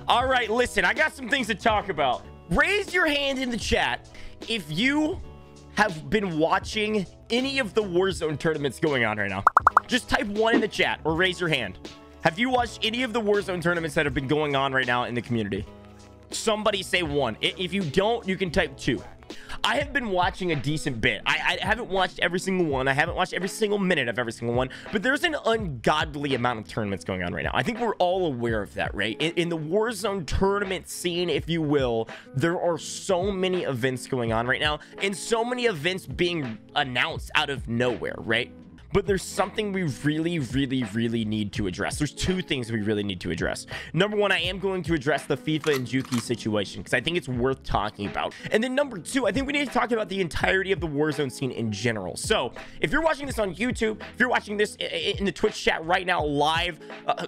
All right, listen, I got some things to talk about. Raise your hand in the chat if you have been watching any of the Warzone tournaments going on right now. Just type 1 in the chat or raise your hand. Have you watched any of the Warzone tournaments that have been going on right now in the community? Somebody say 1. If you don't, you can type 2. I have been watching a decent bit. I haven't watched every single one. I haven't watched every single minute of every single one, but there's an ungodly amount of tournaments going on right now. I think we're all aware of that, right? In the Warzone tournament scene, if you will, there are so many events going on right now and so many events being announced out of nowhere, right? But there's something we really need to address. There's 2 things we really need to address. Number 1, I am going to address the FIFA and Juki situation because I think it's worth talking about. And then number 2, I think we need to talk about the entirety of the Warzone scene in general. So if you're watching this on YouTube, if you're watching this in the Twitch chat right now live,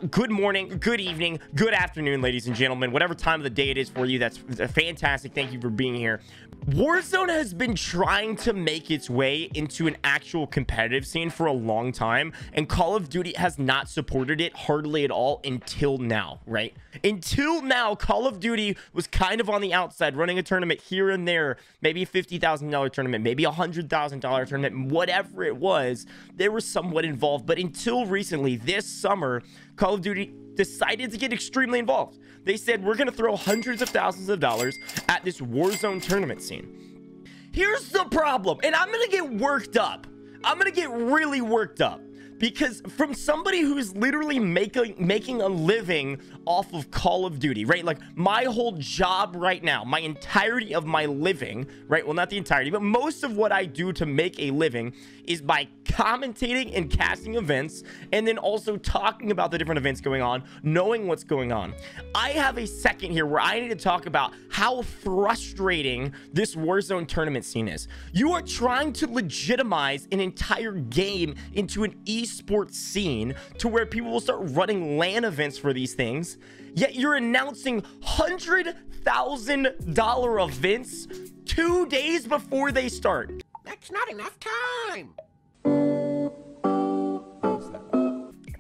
good morning, good evening, good afternoon, ladies and gentlemen, whatever time of the day it is for you, that's fantastic. Thank you for being here. Warzone has been trying to make its way into an actual competitive scene for a long time, and Call of Duty has not supported it hardly at all until now, right? Until now, Call of Duty was kind of on the outside, running a tournament here and there, maybe a $50,000 tournament, maybe a $100,000 tournament, whatever it was, they were somewhat involved. But until recently, this summer, Call of Duty decided to get extremely involved. They said, we're going to throw hundreds of thousands of dollars at this Warzone tournament scene. Here's the problem, and I'm going to get worked up. I'm going to get really worked up because from somebody who's literally making a living off of Call of Duty, right? Like my whole job right now, my entirety of my living, right? Well, not the entirety, but most of what I do to make a living is by commentating and casting events and then also talking about the different events going on, knowing what's going on. I have a second here where I need to talk about how frustrating this Warzone tournament scene is. You are trying to legitimize an entire game into an esports scene to where people will start running LAN events for these things, yet you're announcing $100,000 events 2 days before they start. That's not enough time.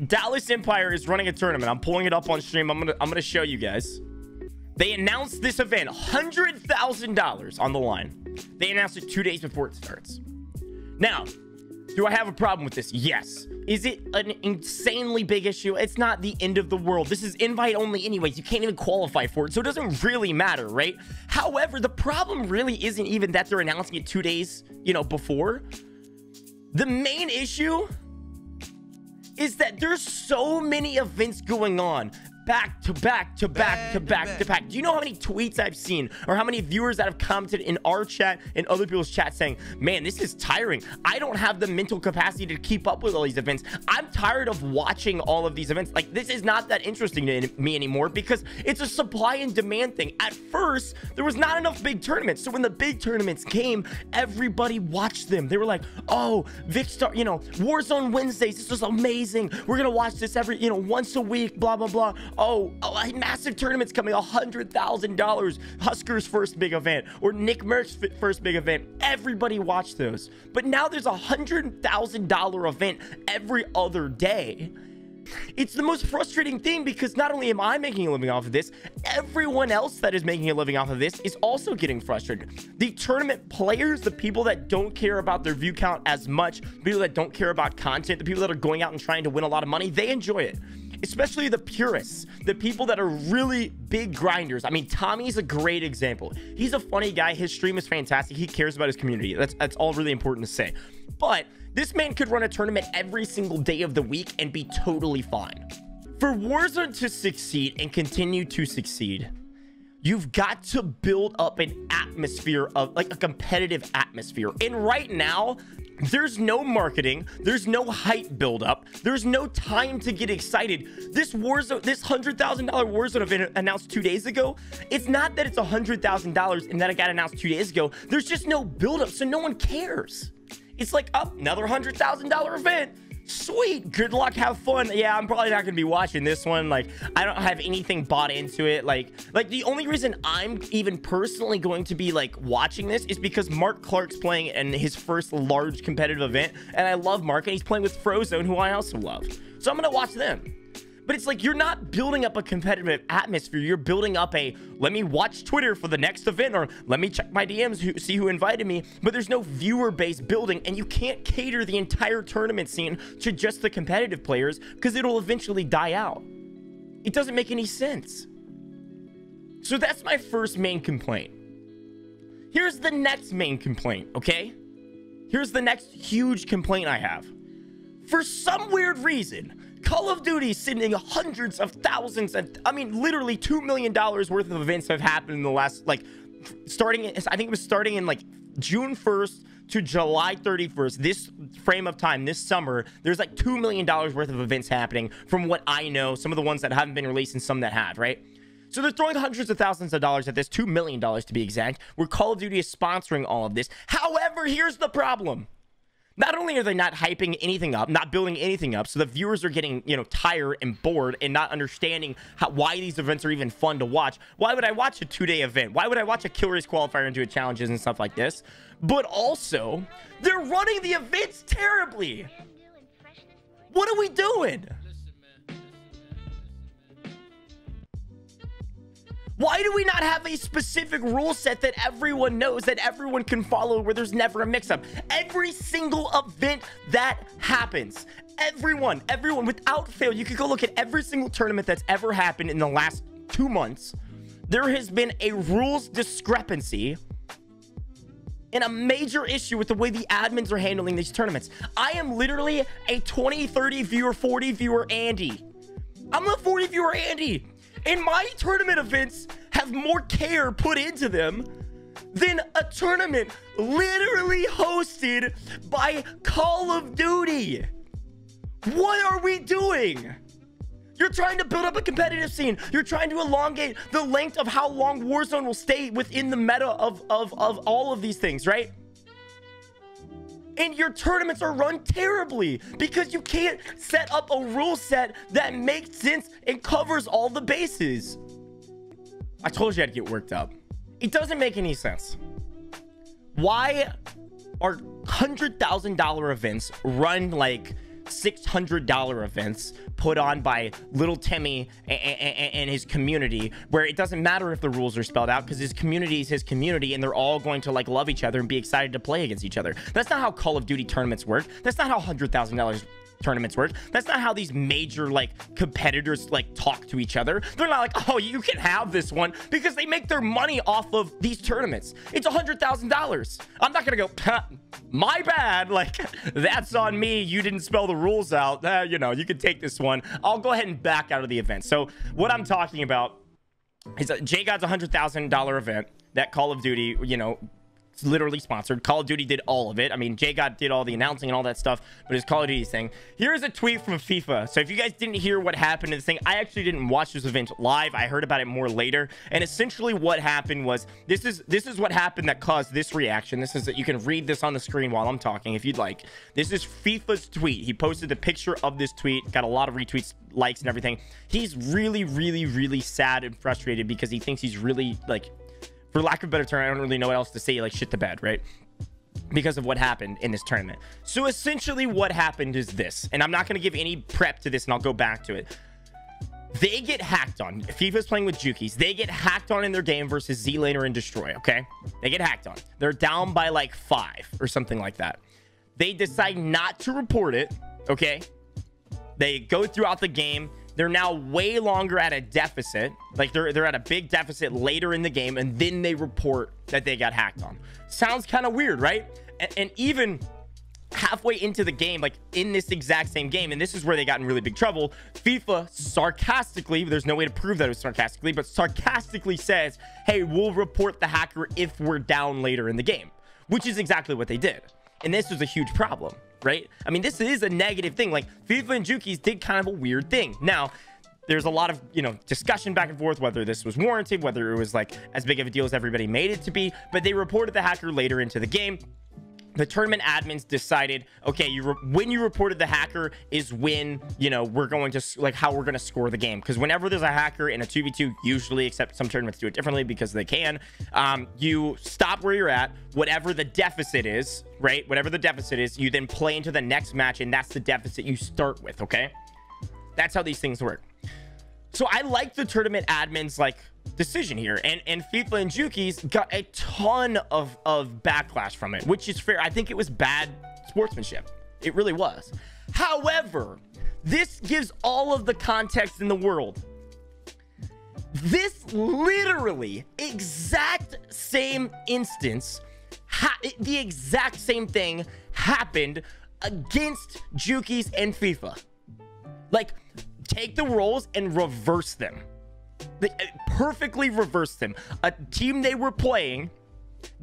Dallas Empire is running a tournament. I'm pulling it up on stream. I'm gonna show you guys. They announced this event, $100,000 on the line. They announced it 2 days before it starts. Now, do I have a problem with this? Yes. Is it an insanely big issue? It's not the end of the world. This is invite only anyways. You can't even qualify for it, so it doesn't really matter, right? However, the problem really isn't even that they're announcing it 2 days, before. The main issue is that there's so many events going on back to back to back to back to back. Do you know how many tweets I've seen or how many viewers that have commented in our chat and other people's chat saying, man, this is tiring. I don't have the mental capacity to keep up with all these events. I'm tired of watching all of these events. Like, this is not that interesting to me anymore because it's a supply and demand thing. At first, there was not enough big tournaments. So when the big tournaments came, everybody watched them. They were like, oh, Vicstar, Warzone Wednesdays, this is amazing. We're going to watch this every, once a week, blah, blah, blah. Oh, massive tournaments coming, $100,000. Husker's first big event or Nick Merck's first big event. Everybody watched those. But now there's $100,000 event every other day. It's the most frustrating thing because not only am I making a living off of this, everyone else that is making a living off of this is also getting frustrated. The tournament players, the people that don't care about their view count as much, people that don't care about content, the people that are going out and trying to win a lot of money, they enjoy it. Especially the purists, the people that are really big grinders. I mean, Tommy's a great example. He's a funny guy. His stream is fantastic. He cares about his community. That's all really important to say. But this man could run a tournament every single day of the week and be totally fine. For Warzone to succeed and continue to succeed, you've got to build up an atmosphere of like a competitive atmosphere. And right now, there's no marketing, there's no hype buildup, there's no time to get excited. This Warzone, this $100,000 Warzone event announced 2 days ago, it's not that it's $100,000 and that it got announced 2 days ago. There's just no buildup, so no one cares. It's like, oh, another $100,000 event. Sweet, good luck, have fun. Yeah, I'm probably not gonna be watching this one. Like, I don't have anything bought into it. Like the only reason I'm even personally going to be like watching this is because Mark Clark's playing in his first large competitive event, and I love Mark, and he's playing with Frozone, who I also love, so I'm gonna watch them. But it's like, you're not building up a competitive atmosphere. You're building up a, let me watch Twitter for the next event, or let me check my DMs, see who invited me. But there's no viewer-based building, and you can't cater the entire tournament scene to just the competitive players because it'll eventually die out. It doesn't make any sense. So that's my first main complaint. Here's the next main complaint, okay? Here's the next huge complaint I have. For some weird reason, Call of Duty is sending hundreds of thousands, and I mean, literally $2 million worth of events have happened in the last, like, I think it was starting in, like, June 1st to July 31st, this frame of time, this summer, there's like $2 million worth of events happening from what I know, some of the ones that haven't been released and some that have, right? So they're throwing hundreds of thousands of dollars at this, $2 million to be exact, where Call of Duty is sponsoring all of this. However, here's the problem. Not only are they not hyping anything up, not building anything up, so the viewers are getting, you know, tired and bored and not understanding why these events are even fun to watch. Why would I watch a 2-day event? Why would I watch a Kill Race qualifier and do challenges and stuff like this? But also, they're running the events terribly. What are we doing? Why do we not have a specific rule set that everyone knows, that everyone can follow, where there's never a mix-up? Every single event that happens, everyone, without fail, you could go look at every single tournament that's ever happened in the last 2 months. There has been a rules discrepancy and a major issue with the way the admins are handling these tournaments. I am literally a 20, 30 viewer, 40 viewer Andy. I'm a 40 viewer Andy. And my tournament events have more care put into them than a tournament literally hosted by Call of Duty. What are we doing? You're trying to build up a competitive scene. You're trying to elongate the length of how long Warzone will stay within the meta of all of these things, right? And your tournaments are run terribly because you can't set up a rule set that makes sense and covers all the bases. I told you I'd get worked up. It doesn't make any sense. Why are $100,000 events run like $600 events put on by little Timmy and his community, where it doesn't matter if the rules are spelled out because his community is his community and they're all going to like love each other and be excited to play against each other? That's not how Call of Duty tournaments work. That's not how $100,000 tournaments work. That's not how these major like competitors like talk to each other. They're not like, oh, you can have this one, because they make their money off of these tournaments. It's $100,000. I'm not gonna go, my bad, like, that's on me, you didn't spell the rules out. You know, you can take this one. I'll go ahead and back out of the event. So what I'm talking about is JGod's $100,000 event that Call of Duty, you know, it's literally sponsored. Call of Duty did all of it. I mean, JGod did all the announcing and all that stuff, but it's Call of Duty's thing. Here's a tweet from FIFA. So if you guys didn't hear what happened in this thing, I actually didn't watch this event live. I heard about it more later. And essentially what happened was, this is what happened that caused this reaction. This is that you can read this on the screen while I'm talking if you'd like. This is FIFA's tweet. He posted a picture of this tweet, got a lot of retweets, likes, and everything. He's really, really, really sad and frustrated because he thinks he's really, like, for lack of a better term, I don't really know what else to say, like shit the bed, right? Because of what happened in this tournament. So essentially what happened is this, and I'm not going to give any prep to this and I'll go back to it. They get hacked on. FIFA's playing with Jukies. They get hacked on in their game versus Z-Laner and Destroy, okay? They get hacked on. They're down by like 5 or something like that. They decide not to report it, okay? They go throughout the game. They're now way longer at a deficit. Like they're at a big deficit later in the game, and then they report that they got hacked on. Sounds kind of weird, right? And even halfway into the game, like in this exact same game, and this is where they got in really big trouble, FIFA sarcastically, there's no way to prove that it was sarcastically, but sarcastically says, hey, we'll report the hacker if we're down later in the game, which is exactly what they did. And this was a huge problem, right? I mean, this is a negative thing. Like, FIFA and Jukies did kind of a weird thing. Now, there's a lot of, you know, discussion back and forth whether this was warranted, whether it was like as big of a deal as everybody made it to be, but they reported the hacker later into the game. The tournament admins decided, okay, when you reported the hacker is when, you know, we're going to, like, how we're going to score the game. Because whenever there's a hacker in a 2v2, usually, except some tournaments do it differently because they can, you stop where you're at, whatever the deficit is, right? Whatever the deficit is, you then play into the next match, and that's the deficit you start with, okay? That's how these things work. So I like the tournament admins like decision here, and FIFA and Jukies got a ton of backlash from it, which is fair. I think it was bad sportsmanship. It really was. However, this gives all of the context in the world. This literally exact same instance, the exact same thing happened against Jukies and FIFA. Like, take the rules and reverse them. They perfectly reversed them. A team they were playing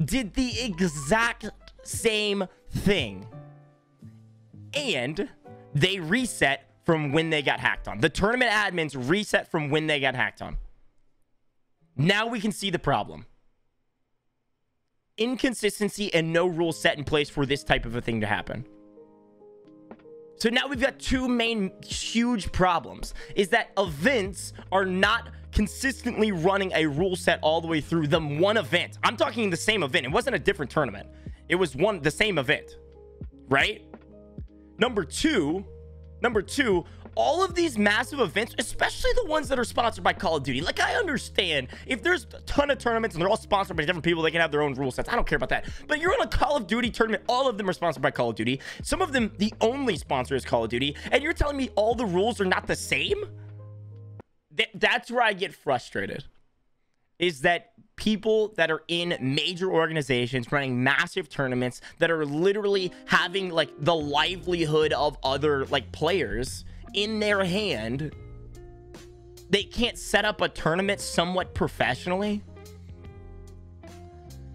did the exact same thing, and they reset from when they got hacked on. The tournament admins reset from when they got hacked on. Now we can see the problem. Inconsistency and no rules set in place for this type of a thing to happen. So now we've got two main huge problems, is that events are not consistently running a rule set all the way through the one event. I'm talking the same event. It wasn't a different tournament. It was the same event, right? Number two, all of these massive events, especially the ones that are sponsored by Call of Duty. Like, I understand if there's a ton of tournaments and they're all sponsored by different people, they can have their own rule sets. I don't care about that. But you're on a Call of Duty tournament. All of them are sponsored by Call of Duty. Some of them, the only sponsor is Call of Duty. And you're telling me all the rules are not the same? That's where I get frustrated. Is that people that are in major organizations running massive tournaments that are literally having like the livelihood of other like players in their hand, they can't set up a tournament somewhat professionally.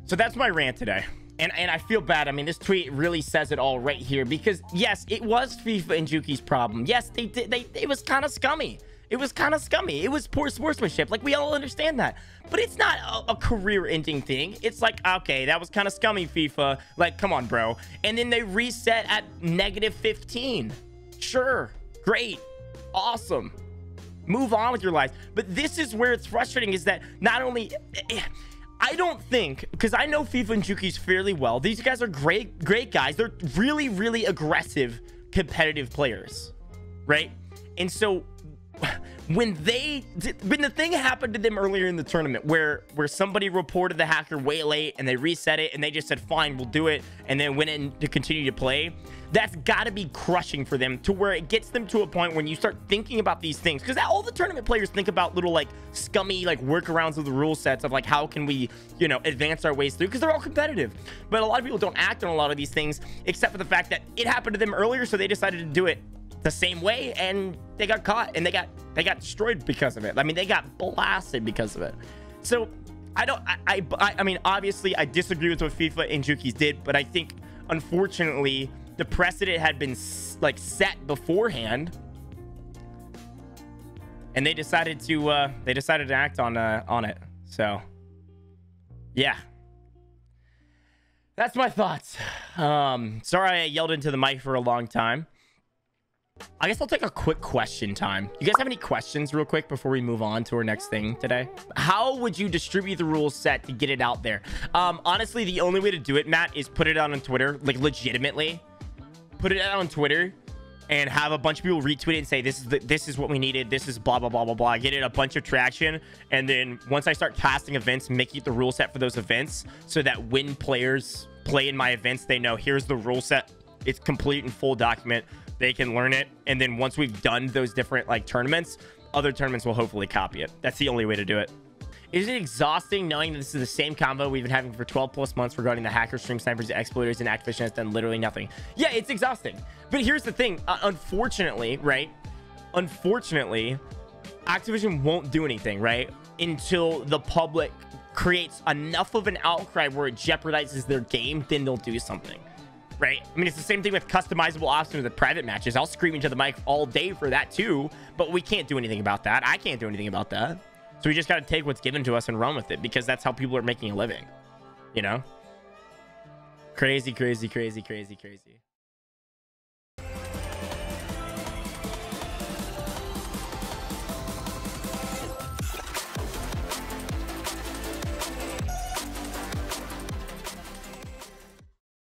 So that's my rant today, and I feel bad. I mean, this tweet really says it all right here, because yes, it was FIFA and Juki's problem. Yes, it was kind of scummy. It was kind of scummy. It was poor sportsmanship. Like, we all understand that. But it's not a career-ending thing. It's like, okay, that was kind of scummy, FIFA. Like, come on, bro. And then they reset at -15. Sure. Great. Awesome. Move on with your lives. But this is where it's frustrating, is that not only... I don't think, because I know FIFA and Juki's fairly well. These guys are great guys. They're really, really aggressive, competitive players. Right? And so... when the thing happened to them earlier in the tournament where somebody reported the hacker way late and they reset it and they just said, fine, we'll do it, and then went in to continue to play, that's got to be crushing for them, to where it gets them to a point when you start thinking about these things, because all the tournament players think about little like scummy like workarounds of the rule sets of like, how can we, you know, advance our ways through, because they're all competitive. But a lot of people don't act on a lot of these things, except for the fact that it happened to them earlier, so they decided to do it the same way, and they got caught, and they got destroyed because of it. I mean, they got blasted because of it. So I mean, obviously I disagree with what FIFA and Juki's did, but I think unfortunately the precedent had been like set beforehand, and they decided to act on it. So yeah, that's my thoughts. Sorry I yelled into the mic for a long time. I guess I'll take a quick question time. You guys have any questions real quick before we move on to our next thing today? How would you distribute the rules set to get it out there? Honestly, the only way to do it, Matt, is put it out on Twitter. Like, legitimately put it out on Twitter and have a bunch of people retweet it and say, this is what we needed. This is blah, blah, blah, blah, blah. Get it a bunch of traction. And then once I start casting events, making the rule set for those events, so that when players play in my events, they know here's the rule set. It's complete and full document. They can learn it, and then once we've done those different like tournaments, other tournaments will hopefully copy it. That's the only way to do it. Is it exhausting knowing that this is the same combo we've been having for 12+ months regarding the hackers, stream snipers, exploiters, and Activision has done literally nothing? Yeah, it's exhausting. But here's the thing. Unfortunately, right? Unfortunately, Activision won't do anything, right? Until the public creates enough of an outcry where it jeopardizes their game, then they'll do something. Right? I mean, it's the same thing with customizable options with private matches. I'll scream into the mic all day for that too, but we can't do anything about that. I can't do anything about that. So we just got to take what's given to us and run with it, because that's how people are making a living, you know? Crazy, crazy, crazy, crazy, crazy.